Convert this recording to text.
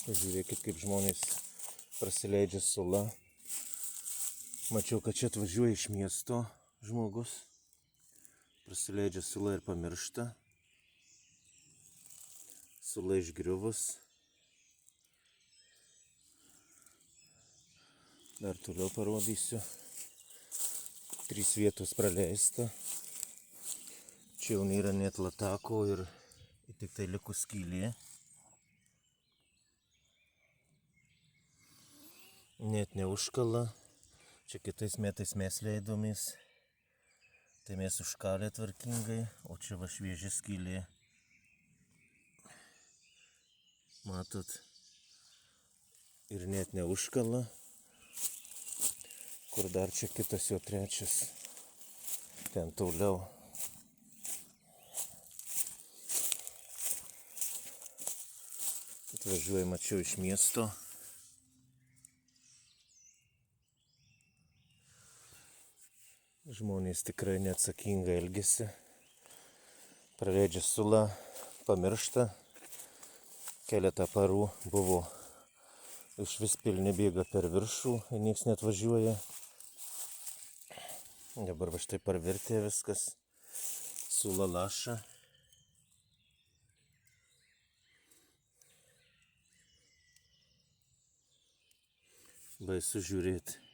Žiūrėkit, kaip žmonės prasileidžia sula. Mačiau, kad čia atvažiuoja iš miesto žmogus. Prasileidžia sula ir pamiršta. Sula išgriuvus. Dar toliau parodysiu. 3 vietos praleista. Čia jau nėra net latako ir tik tai likus skylė. Net neužkala. Čia kitais metais mes leidomės. Tai mes užkalė tvarkingai, o čia va šviežia skylė. Matot. Ir net neužkala. Kur dar čia kitas jau trečias. Ten toliau. Atvažiuoju, mačiau iš miesto. Žmonės tikrai neatsakingai elgiasi. Praleidžia sulą, pamiršta. Keletą parų buvo išvis pilni bėga per viršų ir nieks neatvažiuoja. Dabar va štai parvertė viskas. Sula laša. Baisu žiūrėti.